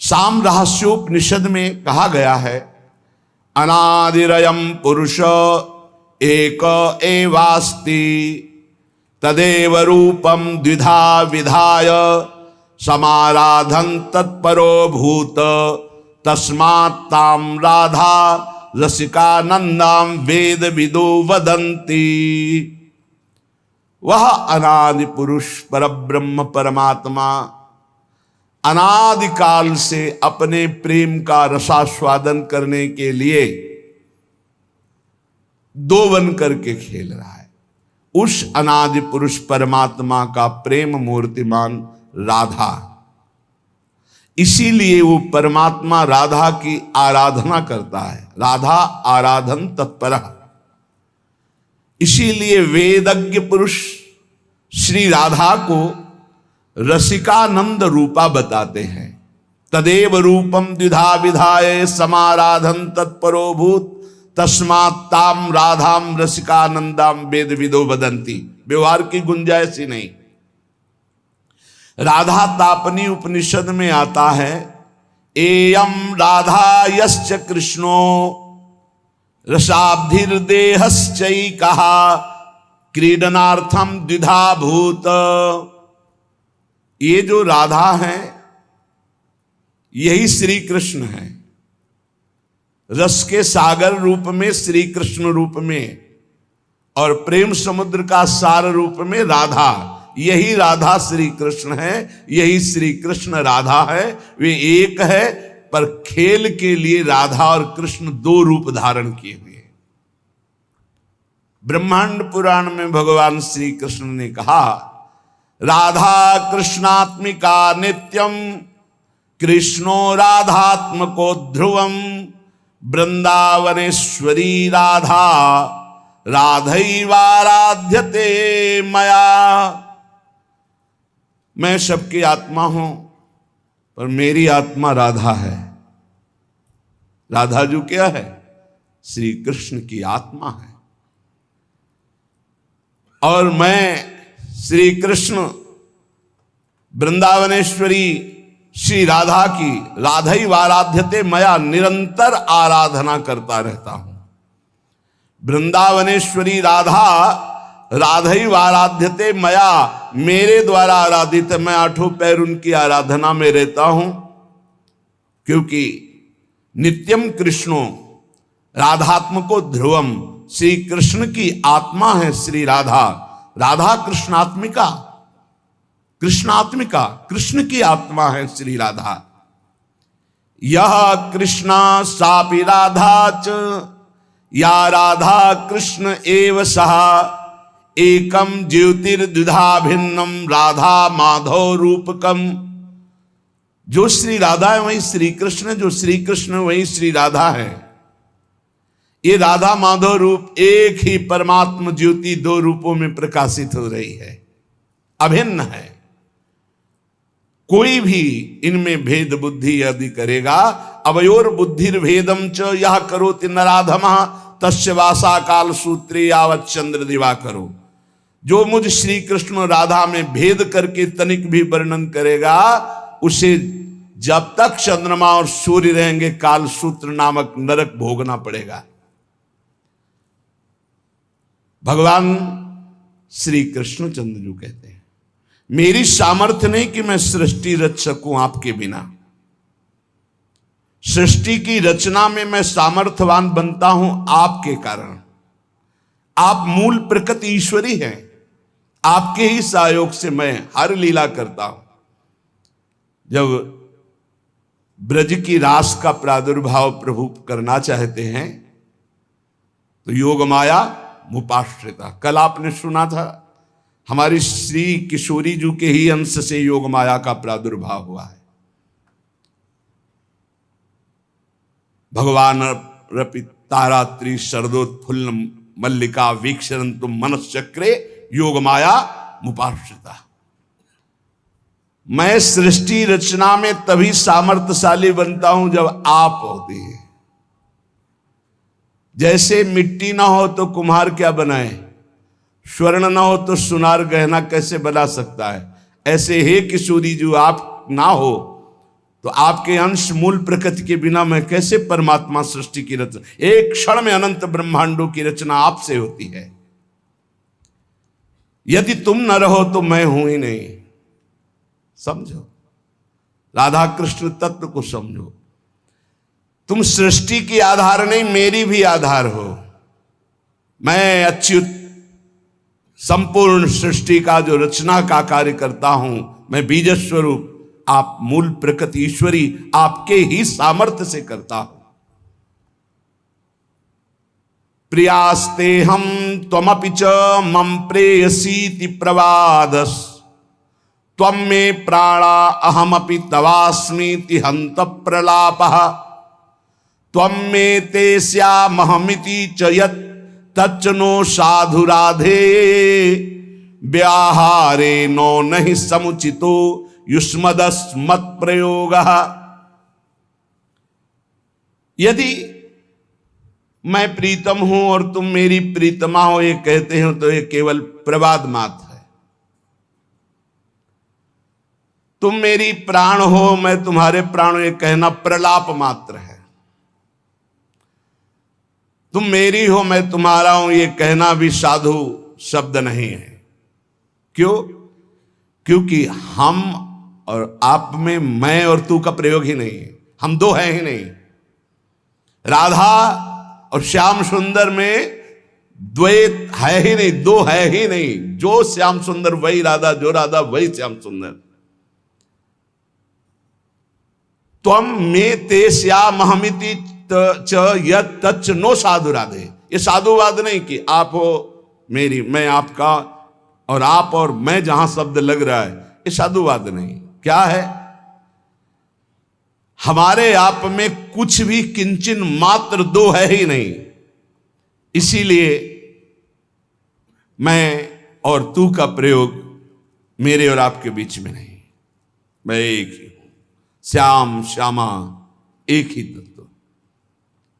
साम रहस्योपनिषद में कहा गया है, अनादिरयम पुरुष एक एवास्ति तदेव रूपम द्विधा विधाय समाराधन तत्परो भूत तस्मात् ताम राधा रसिकानंदाम वेद विदो वदंती। वह अनादि पुरुष परब्रह्म परमात्मा अनादिकाल से अपने प्रेम का रसास्वादन करने के लिए दो बन करके खेल रहा है। उस अनादि पुरुष परमात्मा का प्रेम मूर्तिमान राधा, इसीलिए वो परमात्मा राधा की आराधना करता है। राधा आराधन तत्पर। इसीलिए वेदज्ञ पुरुष श्री राधा को रसिकानंद रूपा बताते हैं। तदेव रूपम द्विधा विधाय समाराधन तत्परो भूत तस्मात् ताम राधाम रसिकानंदाम वेद विदो वदंती। व्यवहार की गुंजाइश ही नहीं। राधा तापनी उपनिषद में आता है, एयम राधा यश्च कृष्णो रसाब्धिर्देहश्चै कहा क्रीडनार्थम द्विधा भूत। ये जो राधा है यही श्री कृष्ण है। रस के सागर रूप में श्री कृष्ण रूप में और प्रेम समुद्र का सार रूप में राधा। यही राधा श्री कृष्ण है, यही श्री कृष्ण राधा है। वे एक है, पर खेल के लिए राधा और कृष्ण दो रूप धारण किए हुए हैं। ब्रह्मांड पुराण में भगवान श्री कृष्ण ने कहा, राधा कृष्णात्मिका नित्यम कृष्णो राधात्मको ध्रुवम वृंदावनेश्वरी राधा राधैवाराध्यते मया। मैं सबकी आत्मा हूं, पर मेरी आत्मा राधा है। राधा जो क्या है? श्री कृष्ण की आत्मा है। और मैं श्री कृष्ण वृंदावनेश्वरी श्री राधा की राधैवाराध्यते मया निरंतर आराधना करता रहता हूं। वृंदावनेश्वरी राधा राधैवाराध्यते मया, मेरे द्वारा आराधित। मैं आठों पैर उनकी आराधना में रहता हूं, क्योंकि नित्यम कृष्णो राधात्मको ध्रुवम, श्री कृष्ण की आत्मा है श्री राधा। राधा कृष्णात्मिका, कृष्णात्मिका कृष्ण की आत्मा है श्री राधा। यह कृष्णा सापि राधा च या राधा कृष्ण एव सहा एकम ज्योतिर्द्विधा भिन्नम राधा माधव रूपकम। जो श्री राधा है वही श्री कृष्ण, जो श्री कृष्ण वही श्री राधा है। ये राधा माधव रूप एक ही परमात्मा ज्योति दो रूपों में प्रकाशित हो रही है, अभिन्न है। कोई भी इनमें भेद बुद्धि यदि करेगा, अवयोर बुद्धिर भेदम च यह करोति नराधमः तस्य वासा काल सूत्रे यावत् चंद्र दिवा करो। जो मुझ श्री कृष्ण राधा में भेद करके तनिक भी वर्णन करेगा, उसे जब तक चंद्रमा और सूर्य रहेंगे काल सूत्र नामक नरक भोगना पड़ेगा। भगवान श्री कृष्ण चंद्र जो कहते हैं, मेरी सामर्थ्य नहीं कि मैं सृष्टि रच सकूं आपके बिना। सृष्टि की रचना में मैं सामर्थ्यवान बनता हूं आपके कारण। आप मूल प्रकृति ईश्वरी हैं, आपके ही सहयोग से मैं हर लीला करता हूं। जब ब्रज की रास का प्रादुर्भाव प्रभु करना चाहते हैं तो योग माया मुपाश्रिता, कल आपने सुना था, हमारी श्री किशोरी जी के ही अंश से योग माया का प्रादुर्भाव हुआ है। भगवान रपि तारात्रि शरदोत्फुल्ल मल्लिका वीक्षरन्तु मनश्चक्रे योग माया मुपाश्रिता। मैं सृष्टि रचना में तभी सामर्थ्यशाली बनता हूं जब आप होती है। जैसे मिट्टी ना हो तो कुम्हार क्या बनाए, स्वर्ण ना हो तो सुनार गहना कैसे बना सकता है, ऐसे हे किशोरी जो आप ना हो तो आपके अंश मूल प्रकृति के बिना मैं कैसे परमात्मा सृष्टि की रचना, एक क्षण में अनंत ब्रह्मांडों की रचना आपसे होती है। यदि तुम न रहो तो मैं हूं ही नहीं। समझो, राधा कृष्ण तत्व को समझो। तुम सृष्टि की आधार नहीं, मेरी भी आधार हो। मैं अच्युत संपूर्ण सृष्टि का जो रचना का कार्य करता हूं, मैं बीज स्वरूप, आप मूल प्रकृति ईश्वरी आपके ही सामर्थ्य से करता हूं। प्रियास्ते हम त्वमपि च मम प्रेयसीति प्रवादस, त्वं मे प्राणा अहमपि तवास्मीति हंत प्रलापः, त्वं मे ते स्यामहमिति च यत् तच्च नो साधु राधे, व्याहारे नो नहि समुचितो युष्मदस्मत् प्रयोगः। यदि मैं प्रीतम हूं और तुम मेरी प्रीतमा हो ये कहते हो तो ये केवल प्रवाद मात्र है। तुम मेरी प्राण हो, मैं तुम्हारे प्राण हो, ये कहना प्रलाप मात्र है। तुम मेरी हो, मैं तुम्हारा हूं, ये कहना भी साधु शब्द नहीं है। क्यों? क्योंकि हम और आप में मैं और तू का प्रयोग ही नहीं है, हम दो हैं ही नहीं। राधा और श्याम सुंदर में द्वैत है ही नहीं, दो है ही नहीं। जो श्याम सुंदर वही राधा, जो राधा वही श्याम सुंदर। त्वं मे ते स्यामहमिति च यत् तच्च नो साधु राधे। ये साधुवाद नहीं कि आप हो मेरी, मैं आपका, और आप और मैं जहां शब्द लग रहा है, ये साधुवाद नहीं। क्या है? हमारे आप में कुछ भी किंचन मात्र दो है ही नहीं। इसीलिए मैं और तू का प्रयोग मेरे और आपके बीच में नहीं। मैं एक ही हूं, श्याम श्यामा एक ही तत्व।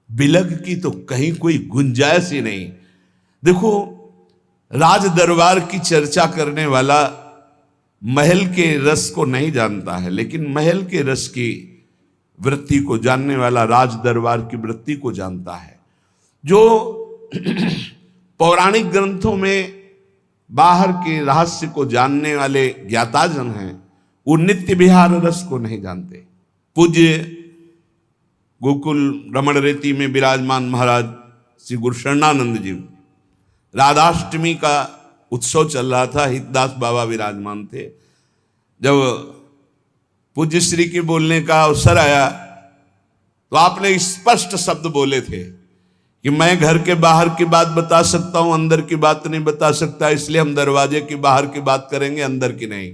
बिलग की तो कहीं कोई गुंजाइश ही नहीं। देखो, राज दरबार की चर्चा करने वाला महल के रस को नहीं जानता है, लेकिन महल के रस की वृत्ति को जानने वाला राज दरबार की वृत्ति को जानता है। जो पौराणिक ग्रंथों में बाहर के रहस्य को जानने वाले ज्ञाताजन हैं, वो नित्य विहार रस को नहीं जानते। पूज्य गोकुल रमण रेती में विराजमान महाराज श्री गुरु शरणानंद जी, राधाष्टमी का उत्सव चल रहा था, हितदास बाबा विराजमान थे। जब पूज्य श्री के बोलने का अवसर आया तो आपने स्पष्ट शब्द बोले थे कि मैं घर के बाहर की बात बता सकता हूं, अंदर की बात नहीं बता सकता, इसलिए हम दरवाजे की बाहर की बात करेंगे, अंदर की नहीं।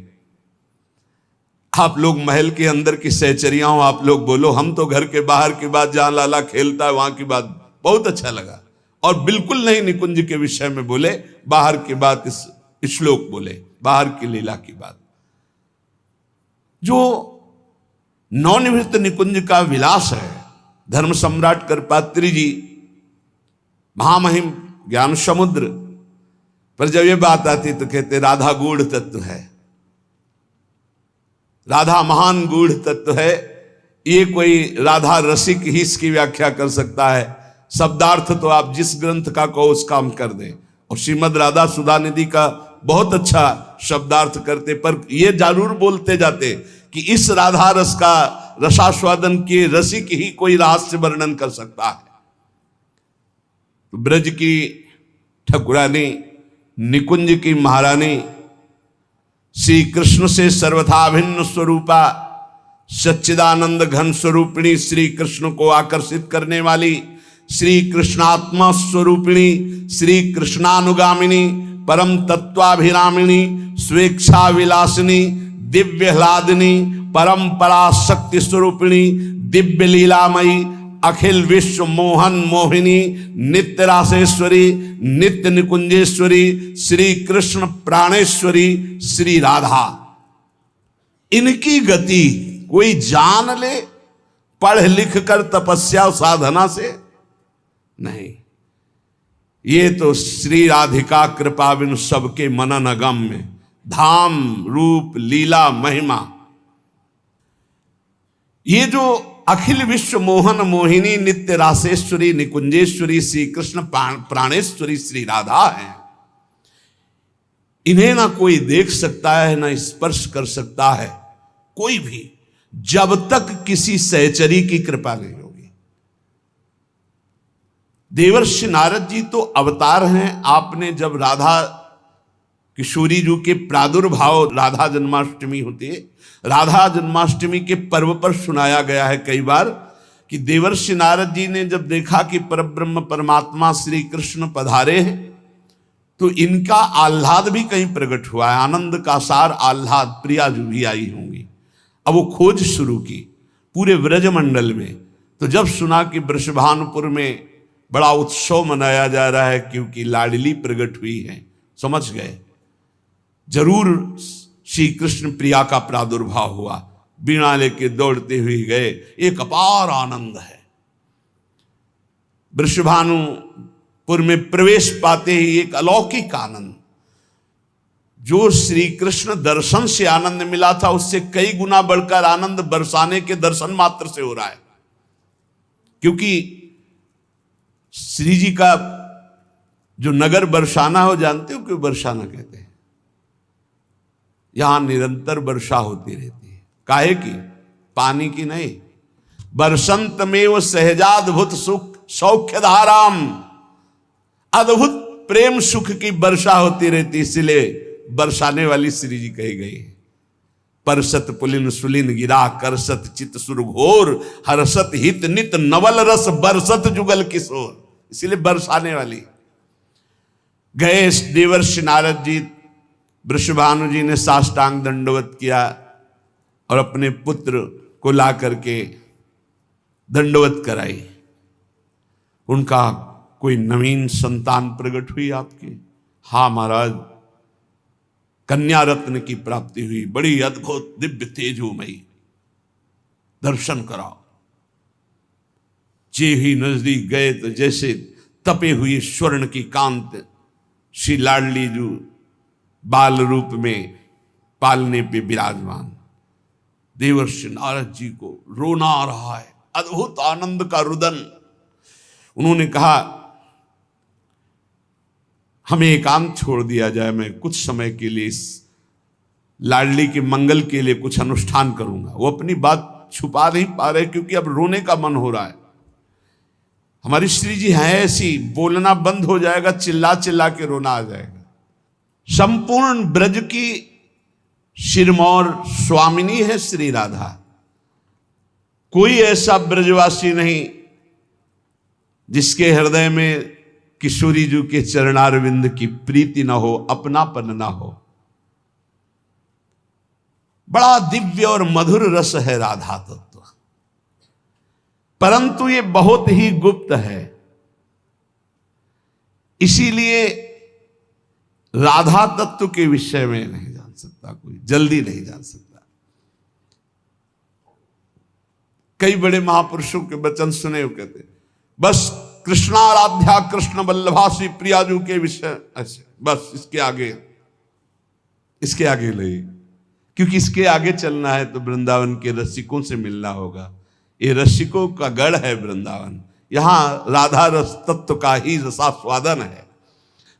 आप लोग महल के अंदर की सहचरियां हो, आप लोग बोलो, हम तो घर के बाहर की बात, जहां लाला खेलता है वहां की बात। बहुत अच्छा लगा। और बिल्कुल नहीं निकुंज के विषय में बोले, बाहर की बात, इस श्लोक बोले, बाहर की लीला की बात। जो नवनिवृत्त निकुंज का विलास है, धर्म सम्राट करपात्री जी महामहिम ज्ञान समुद्र पर जब ये बात आती तो कहते राधा गूढ़ तत्व है, राधा महान गूढ़ तत्व है। ये कोई राधा रसिक ही इसकी व्याख्या कर सकता है। शब्दार्थ तो आप जिस ग्रंथ का कहो उस काम कर दें। और श्रीमद राधा सुधा निधि का बहुत अच्छा शब्दार्थ करते, पर ये जरूर बोलते जाते कि इस राधा रस का रसास्वादन किए रसिक ही कोई रहस्य वर्णन कर सकता है। तो ब्रज की ठकुरानी, निकुंज की महारानी, श्री कृष्ण से सर्वथा भिन्न स्वरूपा सच्चिदानंद घन स्वरूपिणी श्री कृष्ण को आकर्षित करने वाली श्री कृष्णात्मा स्वरूपिणी, श्री कृष्णानुगामिनी, परम तत्वाभिरामिणी, स्वेच्छा विलासिनी, दिव्य ह्लादिनी, परंपरा शक्ति स्वरूपिणी, दिव्य लीलामयी, अखिल विश्व मोहन मोहिनी, नित्य रासेश्वरी, नित्य निकुंजेश्वरी, श्री कृष्ण प्राणेश्वरी, श्री राधा। इनकी गति कोई जान ले पढ़ लिख कर तपस्या साधना से नहीं। ये तो श्री राधिका कृपा बिन सबके मनन अगम्य, धाम रूप लीला महिमा। ये जो अखिल विश्व मोहन मोहिनी नित्य रासेश्वरी निकुंजेश्वरी श्री कृष्ण प्राणेश्वरी श्री राधा है, इन्हें ना कोई देख सकता है ना स्पर्श कर सकता है कोई भी, जब तक किसी सहचरी की कृपा नहीं होगी। देवर्षि नारद जी तो अवतार हैं। आपने जब राधा किशोरी जी के प्रादुर्भाव, राधा जन्माष्टमी होती है, राधा जन्माष्टमी के पर्व पर सुनाया गया है कई बार कि देवर्षि नारद जी ने जब देखा कि परब्रह्म परमात्मा श्री कृष्ण पधारे हैं तो इनका आह्लाद भी कहीं प्रकट हुआ है, आनंद का सार आह्लाद, प्रिया जो भी आई होंगी। अब वो खोज शुरू की पूरे व्रजमंडल में। तो जब सुना कि वृषभानुपुर में बड़ा उत्सव मनाया जा रहा है क्योंकि लाडली प्रकट हुई है, समझ गए जरूर श्री कृष्ण प्रिया का प्रादुर्भाव हुआ। बीणा लेके दौड़ते हुए गए, एक अपार आनंद है। वृषभानुपुर में प्रवेश पाते ही एक अलौकिक आनंद, जो श्री कृष्ण दर्शन से आनंद मिला था उससे कई गुना बढ़कर आनंद बरसाने के दर्शन मात्र से हो रहा है। क्योंकि श्री जी का जो नगर बरसाना हो, जानते हो क्यों बरसाना कहते हैं? यहां निरंतर वर्षा होती रहती है। काहे की? पानी की नहीं, बरसंत में वो सहजाद्भुत सुख सौख्य धाराम, अद्भुत प्रेम सुख की वर्षा होती रहती, इसलिए बरसाने वाली श्री जी कही गई है। परसत पुलिन सुलिन गिरा करसत चित सुर घोर, हर्षत हित नित नवल रस बरसत जुगल किशोर, इसलिए बरसाने वाली। गए देवर्षि नारद जी, वृषभानु जी ने साष्टांग दंडवत किया और अपने पुत्र को ला करके दंडवत कराई। उनका कोई नवीन संतान प्रकट हुई आपकी? हाँ महाराज, कन्या रत्न की प्राप्ति हुई, बड़ी अद्भुत दिव्य तेजोमयी। दर्शन कराओ। जे ही नजदीक गए तो जैसे तपे हुए स्वर्ण की कांत श्री लाडली जो बाल रूप में पालने पे विराजमान। देवर्षि नारद जी को रोना आ रहा है, अद्भुत आनंद का रुदन। उन्होंने कहा हमें एकांत छोड़ दिया जाए, मैं कुछ समय के लिए इस लाडली के मंगल के लिए कुछ अनुष्ठान करूंगा। वो अपनी बात छुपा नहीं पा रहे क्योंकि अब रोने का मन हो रहा है। हमारी श्री जी है ऐसी, बोलना बंद हो जाएगा, चिल्ला चिल्ला के रोना आ जाएगा। संपूर्ण ब्रज की सिरमौर स्वामिनी है श्री राधा। कोई ऐसा ब्रजवासी नहीं जिसके हृदय में किशोरी जी के चरणारविंद की प्रीति ना हो, अपनापन ना हो। बड़ा दिव्य और मधुर रस है राधा तत्व, परंतु ये बहुत ही गुप्त है। इसीलिए राधा तत्व के विषय में नहीं जान सकता कोई, जल्दी नहीं जान सकता। कई बड़े महापुरुषों के वचन सुने हो, कहते बस कृष्णाराध्या कृष्ण वल्लभा श्री प्रियाजू के विषय ऐसे, बस इसके आगे नहीं, क्योंकि इसके आगे चलना है तो वृंदावन के रसिकों से मिलना होगा। ये रसिकों का गढ़ है वृंदावन, यहां राधा रस तत्व का ही रसास्वादन है।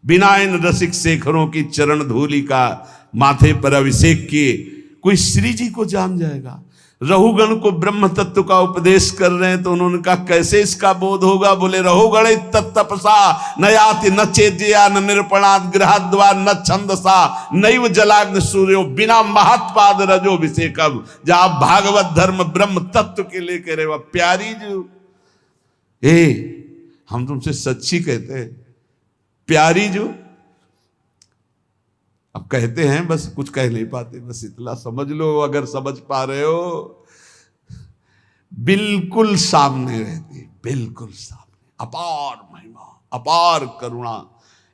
बिना इन रसिक शेखरों की चरण धूलि का माथे पर अभिषेक किए कोई श्री जी को जान जाएगा। रहुगण को ब्रह्म तत्व का उपदेश कर रहे हैं तो उन्होंने कहा कैसे इसका बोध होगा? बोले रहुगण तत्तपसा न याति न चेज्या न निरपणात् गृहद्वा न छंदसा नैव जलाग्नि सूर्यो बिना महत्पाद रजोभिषेकम। जहां भागवत धर्म ब्रह्म तत्व के लिए कह रहे, वह प्यारी जो हम तुमसे सच्ची कहते हैं, प्यारी जो अब कहते हैं, बस कुछ कह नहीं पाते, बस इतना समझ लो। अगर समझ पा रहे हो, बिल्कुल सामने रहती, बिल्कुल सामने, अपार महिमा, अपार करुणा।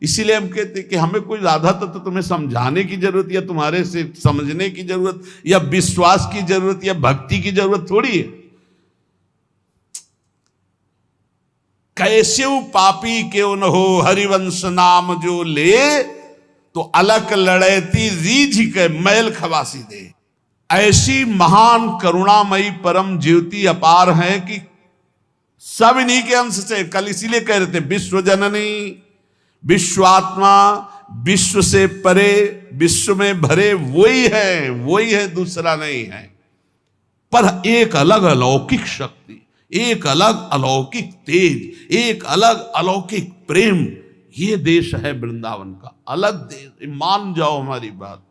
इसीलिए हम कहते हैं कि हमें कोई राधा तत्व तुम्हें समझाने की जरूरत या तुम्हारे से समझने की जरूरत या विश्वास की जरूरत या भक्ति की जरूरत थोड़ी है। कैसे पापी क्यों न हो हरिवंश नाम जो ले, तो अलक लड़ैती रीझ के मैल खवासी दे। ऐसी महान करुणामयी परम ज्योति अपार है कि सब इन्हीं के अंश से। कल इसीलिए कह रहे थे विश्व जननी, विश्वात्मा, विश्व से परे, विश्व में भरे वही है, दूसरा नहीं है। पर एक अलग अलौकिक शक्ति, एक अलग अलौकिक तेज, एक अलग अलौकिक प्रेम, ये देश है वृंदावन का, अलग देश। मान जाओ हमारी बात।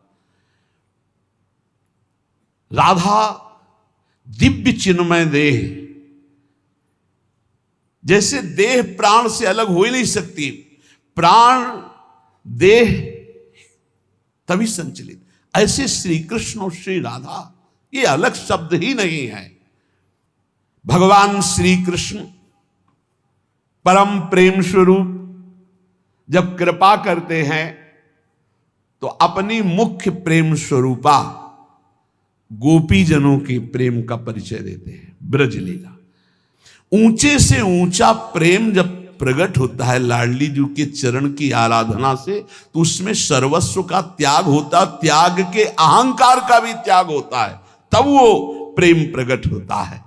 राधा दिव्य चिन्मय देह, जैसे देह प्राण से अलग हो ही नहीं सकती, प्राण देह तभी संचलित, ऐसे श्री कृष्ण और श्री राधा ये अलग शब्द ही नहीं है। भगवान श्री कृष्ण परम प्रेम स्वरूप जब कृपा करते हैं तो अपनी मुख्य प्रेम स्वरूपा गोपी जनों के प्रेम का परिचय देते हैं। ब्रज लीला, ऊंचे से ऊंचा प्रेम जब प्रकट होता है लाडली जी के चरण की आराधना से, तो उसमें सर्वस्व का त्याग होता, त्याग के अहंकार का भी त्याग होता है, तब वो प्रेम प्रकट होता है।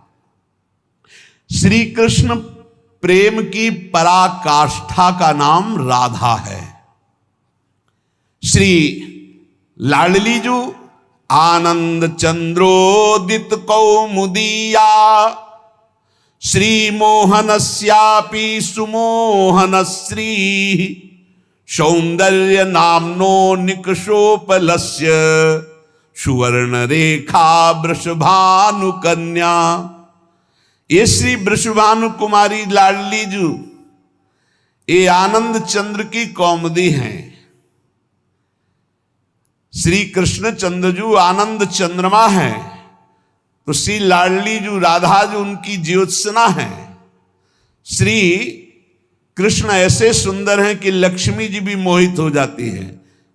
श्री कृष्ण प्रेम की पराकाष्ठा का नाम राधा है। श्री लाडली जी आनंद चंद्रोदित कौमुदीया, श्री मोहनस्यापि सुमोहनश्री, सौंदर्य नामनो निकषोपलस्य, सुवर्ण रेखा वृषभानु कन्या। ये श्री वृषभानु कुमारी लाडली जी ये आनंद चंद्र की कौमुदी हैं। श्री कृष्ण चंद्र जी आनंद चंद्रमा है, तो श्री लाडली जी राधा जी उनकी ज्योत्सना है। श्री कृष्ण ऐसे सुंदर हैं कि लक्ष्मी जी भी मोहित हो जाती है,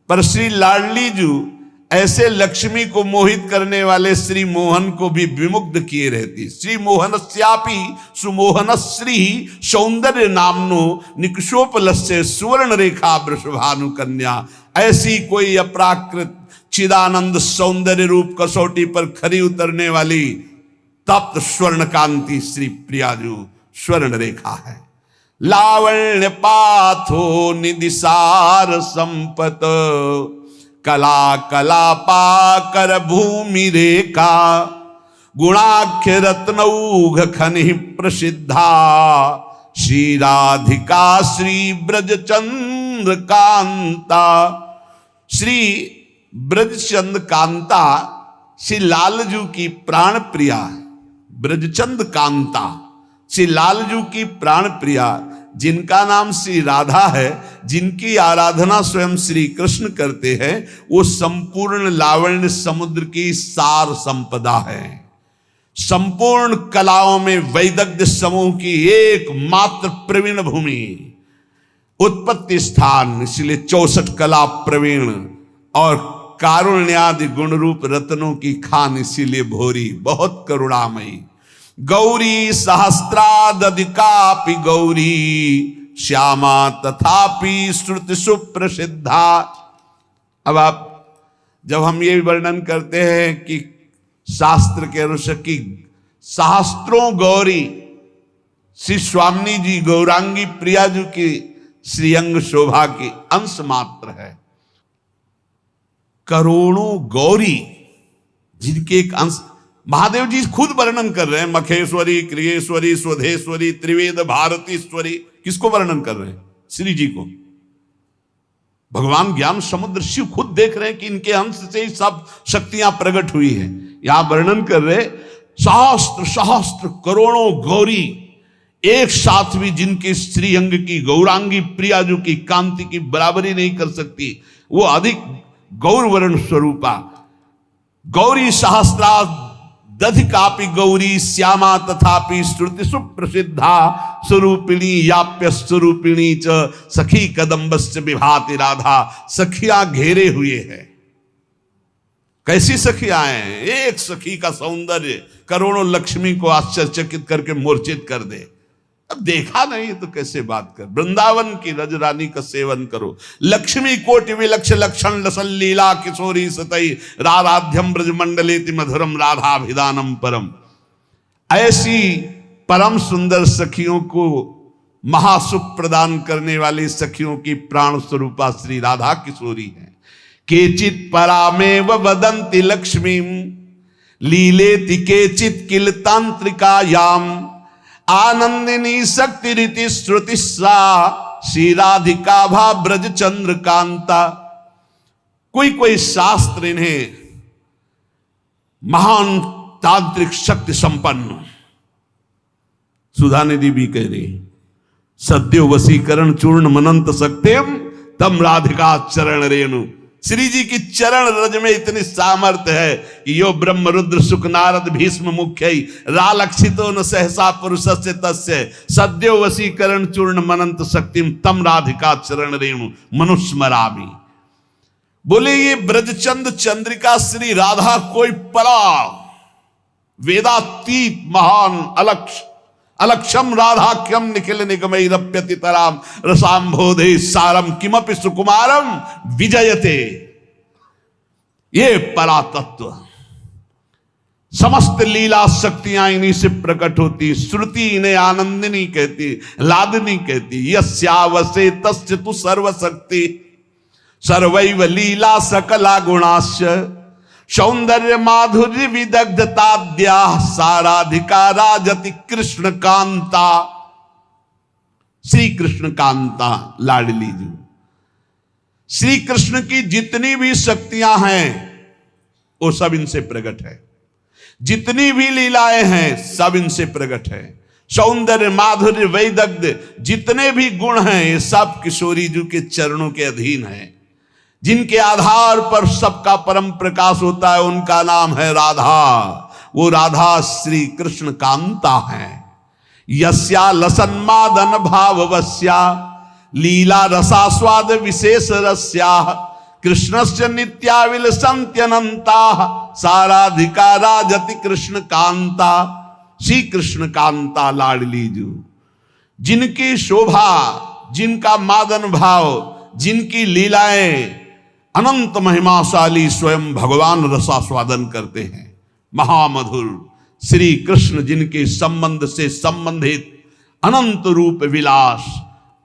पर श्री लाडली जी ऐसे लक्ष्मी को मोहित करने वाले श्री मोहन को भी विमुग्ध किए रहती। श्री मोहनस्यापि सुमोहनश्री, सौंदर्य नामनो निकषोपलस्य, सुवर्ण रेखा वृषभानु कन्या। ऐसी कोई अपराकृत चिदानंद सौंदर्य रूप कसौटी पर खरी उतरने वाली तप्त स्वर्ण कांति श्री प्रियाजू स्वर्ण रेखा है। लावण्य पाथो निदिसार संपत, कला कलापा कर भूमि रेखा, गुणाख्य रत्नौघ खनि प्रसिद्धा, श्री राधिका श्री ब्रजचंद्र कांता। श्री ब्रजचंद कांता श्री लालजू की प्राण प्रिया, ब्रजचंद कांता श्री लालजू की प्राण प्रिया, जिनका नाम श्री राधा है, जिनकी आराधना स्वयं श्री कृष्ण करते हैं, वो संपूर्ण लावण्य समुद्र की सार संपदा है। संपूर्ण कलाओं में वैदग्ध्य समूह की एकमात्र प्रवीण भूमि, उत्पत्ति स्थान, इसलिए 64 कला प्रवीण और कारुण्यादि गुण रूप रत्नों की खान, इसीलिए भोरी, बहुत करुणामयी। गौरी सहस्रादधिकापि गौरी, श्यामा तथापि श्रुति सुप्रसिद्धा। अब आप जब हम ये वर्णन करते हैं कि शास्त्र के अनुसार की सहस्त्रों गौरी श्री स्वामी जी गौरांगी प्रिया जी की श्रीअंग शोभा की अंश मात्र है। करोड़ों गौरी जिनके एक अंश महादेव जी खुद वर्णन कर रहे हैं। मखेश्वरी, क्रियेश्वरी, स्वधेश्वरी, त्रिवेद भारतीश्वरी, किसको वर्णन कर रहे हैं? श्री जी को। भगवान ज्ञान समुद्र शिव खुद देख रहे हैं कि इनके अंश से ही सब शक्तियां प्रकट हुई हैं। यहां वर्णन कर रहे सहस्त्र सहस्त्र करोड़ों गौरी एक साथ भी जिनके श्री अंग की गौरांगी प्रियाजू की कांति की बराबरी नहीं कर सकती, वो अधिक गौरवर्ण स्वरूपा। गौरी सहस्रा दधिकापि गौरी, श्यामा तथापि श्रुति सुप्रसिद्धा, स्वरूपिणी याप्य स्वरूपिणी च सखी कदम्बस्य विभाति राधा। सखियां घेरे हुए हैं। कैसी सखियां हैं? एक सखी का सौंदर्य करोड़ों लक्ष्मी को आश्चर्यचकित करके मूर्छित कर दे। अब देखा नहीं तो कैसे बात कर। वृंदावन की रज रानी का सेवन करो। लक्ष्मी कोटि विलक्ष लक्षण लसल लीला किशोरी सतई राधाध्यम ब्रज मंडलेति मधुरम राधाभिधानम परम। ऐसी परम सुंदर सखियों को महासुख प्रदान करने वाली सखियों की प्राण स्वरूपा श्री राधा किशोरी है। केचित परामेव वदन्ति लक्ष्मीं लीलेति केचित किल तांत्रिकायाम आनंदिनी शक्ति रीति श्रुति सा श्री राधिका भा ब्रज चंद्र कांता। कोई कोई शास्त्र इन्हें महान तांत्रिक शक्ति संपन्न, सुधा निधि भी कह रही, सद्यो वसीकरण चूर्ण मनंत सक्त्यम तम राधिका चरण रेणु। श्री जी की चरण रज में इतनी सामर्थ्य है कि यो ब्रह्म रुद्र सुख नारद भीष्म मुख्य रालक्षितो न सहसा पुरुषस्य तस्य सद्यो वसीकरण चूर्ण मनंत शक्तिम तम राधिका चरण रेणु मनुस्मरामि। बोले ये ब्रजचंद चंद्रिका श्री राधा कोई परा वेदातीत महान अलक्षम राधाख्यम निखिल निगमैरप्यति तराम रसाम्भोधे सारम किमपि सुकुमारम विजयते। ये परा तत्व, समस्त लीला शक्तियां इन्हीं से प्रकट होती। श्रुति इन्हें आनंदिनी कहती, लादनी कहती। यस्यावसे तस्य तु सर्वशक्ति सर्वैव लीला सकला गुणाश्च सौंदर्य माधुर्य विदग्धताद्या साराधिका राजति कृष्ण कांता। श्री कृष्ण कांता लाडली जी, श्री कृष्ण की जितनी भी शक्तियां हैं वो सब इनसे प्रकट है। जितनी भी लीलाएं हैं सब इनसे प्रकट है। सौंदर्य माधुर्य वैदग्ध जितने भी गुण हैं ये सब किशोरी जी के चरणों के अधीन है। जिनके आधार पर सबका परम प्रकाश होता है उनका नाम है राधा। वो राधा श्री कृष्ण कांता है। यस्या लसन्मादन भाववस्या लीला रसास्वाद विशेष रस्या कृष्णस्य नित्याविल संत्यनंता साराधिका राजति कृष्ण कांता। श्री कृष्ण कांता लाडली जो, जिनकी शोभा, जिनका मादन भाव, जिनकी लीलाएं अनंत महिमाशाली स्वयं भगवान रसास्वादन करते हैं। महामधुर श्री कृष्ण जिनके संबंध से संबंधित अनंत रूप विलास,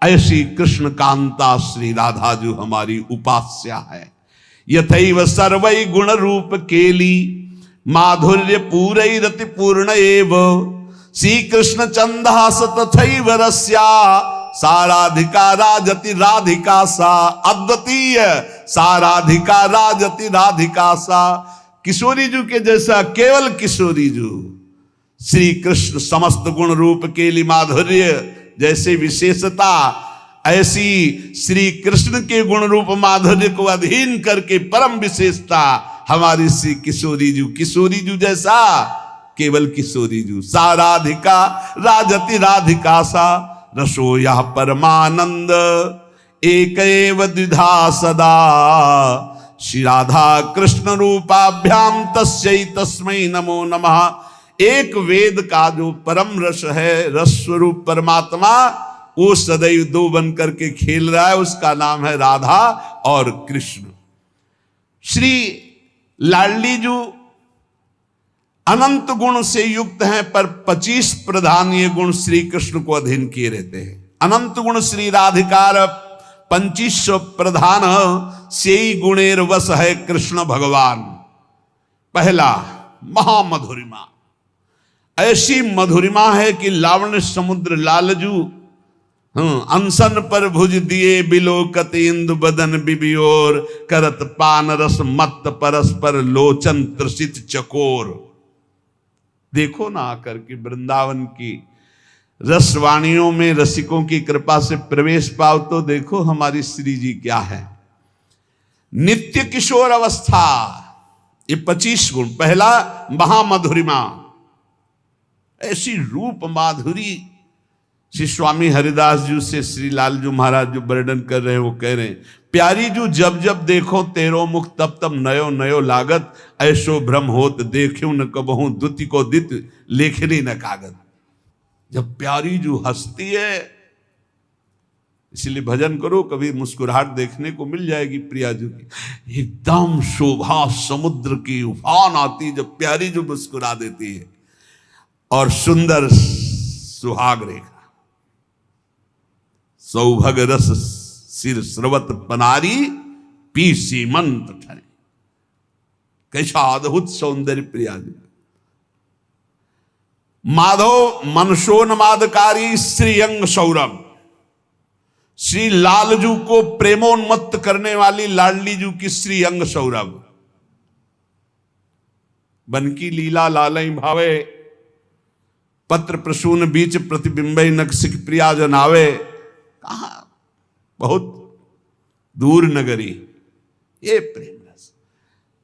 ऐसी कृष्ण कांता श्री राधा जो हमारी उपास्या है। यथैव सर्वै गुण रूप केली माधुर्य पूरैरति पूर्ण एव श्री कृष्ण चंदास तथैव रस्या साराधिका राजति राधिका सा। अद्वितीय साराधिका राजति राधिका सा। किशोरी जी के जैसा केवल किशोरी जी श्री कृष्ण समस्त गुण रूप केली माधुर्य जैसे विशेषता, ऐसी श्री कृष्ण के गुण रूप माधुर्य को अधीन करके परम विशेषता हमारी श्री किशोरी जी। किशोरी जी जैसा केवल किशोरी जी। साराधिका राजति राधिका सा रसो यह परमानंद एक एव द्विधा सदा श्री राधा कृष्ण रूपाभ्याम तस्यै तस्मै नमो नमः। एक वेद का जो परम रस है, रस स्वरूप परमात्मा, वो सदैव दो बन करके खेल रहा है। उसका नाम है राधा और कृष्ण। श्री लाडली जी अनंत गुण से युक्त हैं, पर 25 प्रधान ये गुण श्री कृष्ण को अधीन किए रहते हैं। अनंत गुण श्री राधिकार 25 प्रधान से गुणेर वश है कृष्ण भगवान। पहला महामधुरिमा, ऐसी मधुरिमा है कि लावण्य समुद्र लालजू अनशन पर भुज दिए बिलोकत इंदु बदन बिबियोर करत पान रस मत परस्पर लोचन त्रसित चकोर। देखो ना आकर के वृंदावन की रसवाणियों में रसिकों की कृपा से प्रवेश पाओ तो देखो हमारी श्री जी क्या है। नित्य किशोर अवस्था, ये 25 गुण। पहला महामधुरिमा, ऐसी रूप माधुरी। श्री स्वामी हरिदास जी से श्री लाल जी महाराज जो वर्णन कर रहे हैं वो कह रहे हैं, प्यारी जो जब जब देखो तेरो मुख तब तब नयो नयो लागत ऐसो भ्रम होत देखियो न कबहू दुति को दित लेखनी न कागत। जब प्यारी जो हंसती है, इसलिए भजन करो, कभी मुस्कुराहट देखने को मिल जाएगी प्रिया जी की। एकदम शोभा समुद्र की उफान आती जब प्यारी जो मुस्कुरा देती है। और सुंदर सुहाग रेखा, सौभग रस सिर स्रवत पनारी, पी सीमंत ठने। कैसा अद्भुत सौंदर्य प्रिया जी। माधव मनसोन्मादकारी श्रीअंग सौरभ, श्री लालजू को प्रेमोन्मत्त करने वाली लाडली जू की श्री अंग सौरभ। बनकी लीला लालई भावे, पत्र प्रसून बीच प्रतिबिंबई नक्सिक प्रिया जनावे। कहा बहुत दूर नगरी ये प्रेम रस।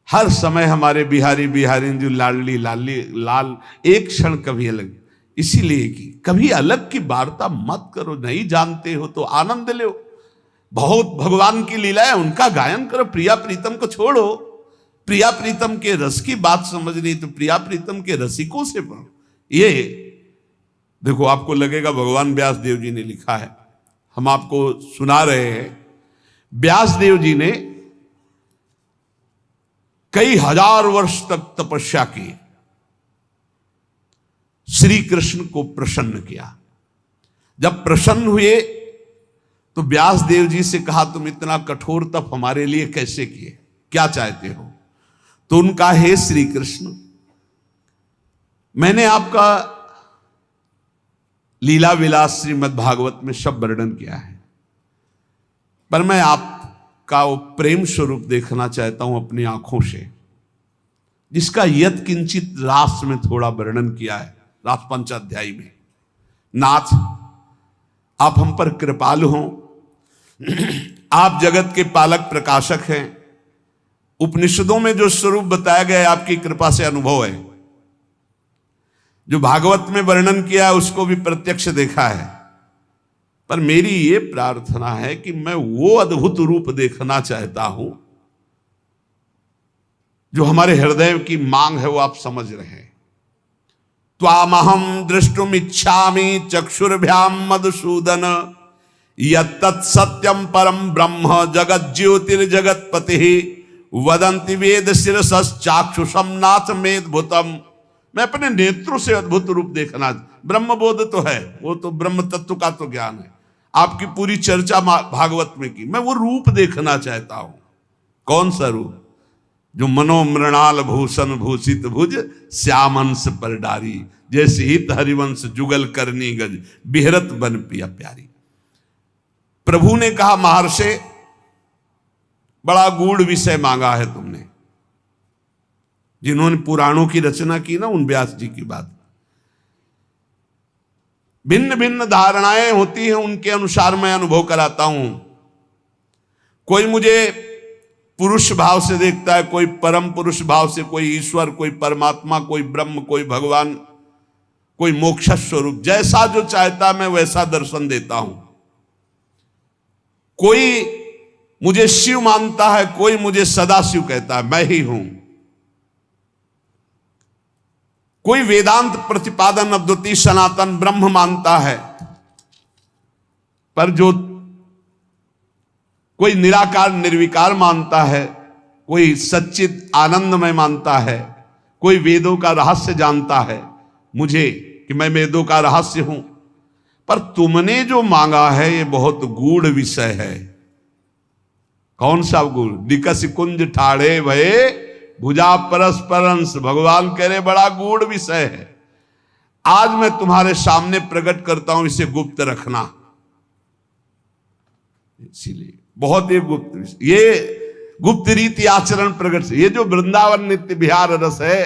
हर समय हमारे बिहारी बिहारी जो लाडली लाली लाल, एक क्षण कभी अलग। इसीलिए कि कभी अलग की वार्ता मत करो, नहीं जानते हो तो आनंद लो। बहुत भगवान की लीला है, उनका गायन करो। प्रिया प्रीतम को छोड़ो, प्रिया प्रीतम के रस की बात समझनी तो प्रिया प्रीतम के रसिकों से पढ़ो। ये देखो, आपको लगेगा भगवान व्यास देव जी ने लिखा है, हम आपको सुना रहे हैं। व्यास देव जी ने कई हजार वर्ष तक तपस्या की, श्री कृष्ण को प्रसन्न किया। जब प्रसन्न हुए तो व्यास देव जी से कहा, तुम इतना कठोर तप हमारे लिए कैसे किए, क्या चाहते हो? तो उनका, हे श्री कृष्ण, मैंने आपका लीला विलास श्रीमद् भागवत में सब वर्णन किया है, पर मैं आपका वो प्रेम स्वरूप देखना चाहता हूं अपनी आंखों से, जिसका यत किंचित रास में थोड़ा वर्णन किया है, रास पंचाध्यायी में। नाथ, आप हम पर कृपालु हों, आप जगत के पालक प्रकाशक हैं। उपनिषदों में जो स्वरूप बताया गया है आपकी कृपा से अनुभव है, जो भागवत में वर्णन किया है उसको भी प्रत्यक्ष देखा है। पर मेरी ये प्रार्थना है कि मैं वो अद्भुत रूप देखना चाहता हूं जो हमारे हृदय की मांग है, वो आप समझ रहे हैं। त्वामहं द्रष्टुम इच्छामि चक्षुर्भ्याम मधुसूदन, यत्तत् सत्यम परम ब्रह्म जगत ज्योतिर्जगतपति, वदन्ति वेद शिरसश्चाक्षुषम नाथ मेदभूतम। मैं अपने नेत्रों से अद्भुत रूप देखना, ब्रह्मबोध तो है, वो तो ब्रह्म तत्व का तो ज्ञान है, आपकी पूरी चर्चा भागवत में की, मैं वो रूप देखना चाहता हूं। कौन सा रूप? जो मनोमृणाल भूषण भूषित भुज, श्यामंश पर डारी, जैसे हित हरिवंश जुगल करनी गज, बिहरत बन पिया प्यारी। प्रभु ने कहा, महर्षि, बड़ा गूढ़ विषय मांगा है तुमने। जिन्होंने पुराणों की रचना की ना, उन व्यास जी की बात, भिन्न भिन्न धारणाएं होती हैं, उनके अनुसार मैं अनुभव कराता हूं। कोई मुझे पुरुष भाव से देखता है, कोई परम पुरुष भाव से, कोई ईश्वर, कोई परमात्मा, कोई ब्रह्म, कोई भगवान, कोई मोक्ष स्वरूप। जैसा जो चाहता मैं वैसा दर्शन देता हूं। कोई मुझे शिव मानता है, कोई मुझे सदा शिव कहता है, मैं ही हूं। कोई वेदांत प्रतिपादन अद्वितीय सनातन ब्रह्म मानता है, पर जो कोई निराकार निर्विकार मानता है, कोई सच्चित आनंदमय मानता है, कोई वेदों का रहस्य जानता है मुझे कि मैं वेदों का रहस्य हूं। पर तुमने जो मांगा है ये बहुत गूढ़ विषय है। कौन सा गूढ़? निकस कुंज ठाड़े भये भुजा परस्परंस। भगवान कह रहे बड़ा गूढ़ विषय है, आज मैं तुम्हारे सामने प्रकट करता हूं, इसे गुप्त रखना। इसीलिए बहुत ही गुप्त, ये गुप्त रीति आचरण प्रकट से। ये जो वृंदावन नित्य विहार रस है,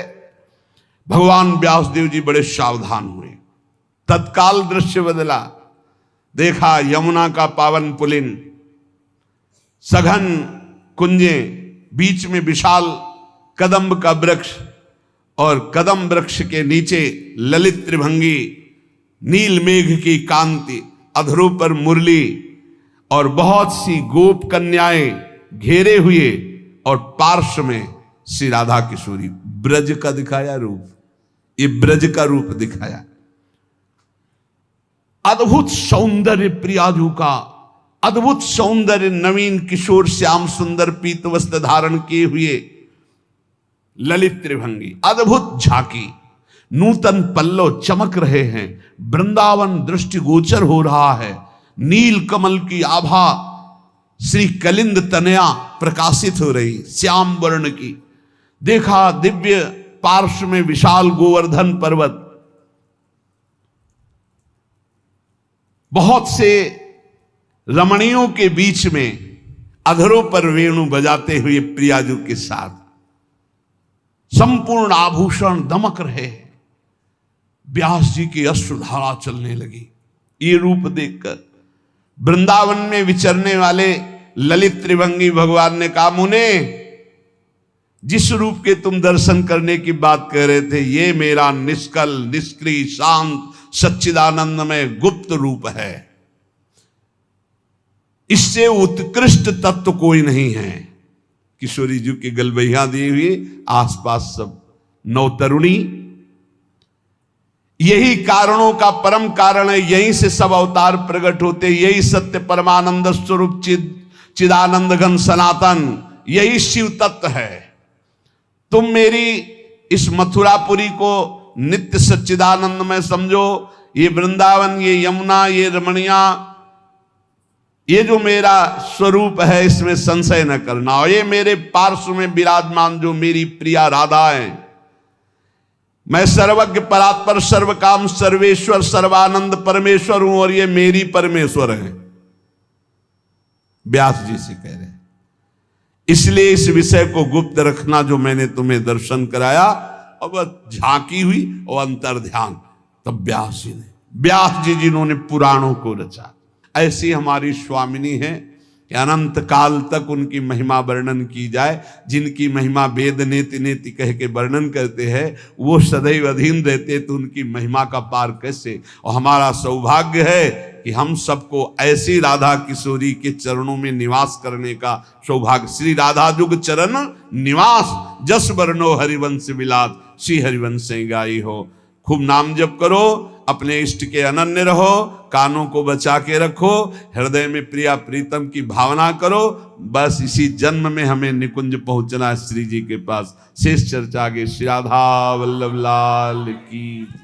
भगवान व्यासदेव जी बड़े सावधान हुए। तत्काल दृश्य बदला, देखा यमुना का पावन पुलिन, सघन कुंजे, बीच में विशाल कदम्ब का वृक्ष, और कदम वृक्ष के नीचे ललित त्रिभंगी, नील मेघ की कांति, अधरों पर मुरली, और बहुत सी गोप कन्याएं घेरे हुए, और पार्श्व में श्री राधा किशोरी। ब्रज का दिखाया रूप, ये ब्रज का रूप दिखाया। अद्भुत सौंदर्य प्रियाजू का, अद्भुत सौंदर्य, नवीन किशोर श्याम सुंदर पीत वस्त्र धारण किए हुए ललित त्रिभंगी, अद्भुत झांकी, नूतन पल्लव चमक रहे हैं, वृंदावन दृष्टिगोचर हो रहा है, नील कमल की आभा श्री कलिंद तनया प्रकाशित हो रही, श्याम वर्ण की। देखा दिव्य पार्श्व में विशाल गोवर्धन पर्वत, बहुत से रमणियों के बीच में अधरों पर वेणु बजाते हुए प्रियाजू के साथ संपूर्ण आभूषण दमक रहे। व्यास जी की अश्रुधारा चलने लगी। ये रूप देखकर वृंदावन में विचरने वाले ललित त्रिभंगी भगवान ने कहा, मुने, जिस रूप के तुम दर्शन करने की बात कर रहे थे, ये मेरा निष्कल, निष्क्रिय, शांत, सच्चिदानंदमय गुप्त रूप है। इससे उत्कृष्ट तत्व कोई नहीं है। किशोरी जी की गलबैया दी हुई, आसपास सब नवतरुणी, यही कारणों का परम कारण है, यहीं से सब अवतार प्रकट होते, यही सत्य परमानंद स्वरूप चिदानंद घन सनातन, यही शिव तत्व है। तुम मेरी इस मथुरापुरी को नित्य सच्चिदानंद में समझो। ये वृंदावन, ये यमुना, ये रमणिया, ये जो मेरा स्वरूप है, इसमें संशय न करना। और ये मेरे पार्श्व में विराजमान जो मेरी प्रिया राधा है, मैं सर्वज्ञ परात्पर सर्वकाम सर्वेश्वर सर्वानंद परमेश्वर हूं और ये मेरी परमेश्वर है। व्यास जी से कह रहे, इसलिए इस विषय को गुप्त रखना जो मैंने तुम्हें दर्शन कराया। अब झांकी हुई और अंतर ध्यान, तब व्यास जी जिन्होंने पुराणों को रचा, ऐसी हमारी स्वामिनी है कि अनंत काल तक उनकी महिमा वर्णन की जाए। जिनकी महिमा वेद नेति नेति कह के वर्णन करते हैं, वो सदैव अधीन रहते, तो उनकी महिमा का पार कैसे। और हमारा सौभाग्य है कि हम सबको ऐसी राधा किशोरी के चरणों में निवास करने का सौभाग्य। श्री राधा जुग चरण निवास, जस वर्णो हरिवंश विलास, श्री हरिवंश गाई हो। खूब नाम जप करो, अपने इष्ट के अनन्य रहो, कानों को बचा के रखो, हृदय में प्रिया प्रीतम की भावना करो। बस इसी जन्म में हमें निकुंज पहुंचना है श्री जी के पास। शेष चर्चा आगे। श्री राधा वल्लभ लाल की।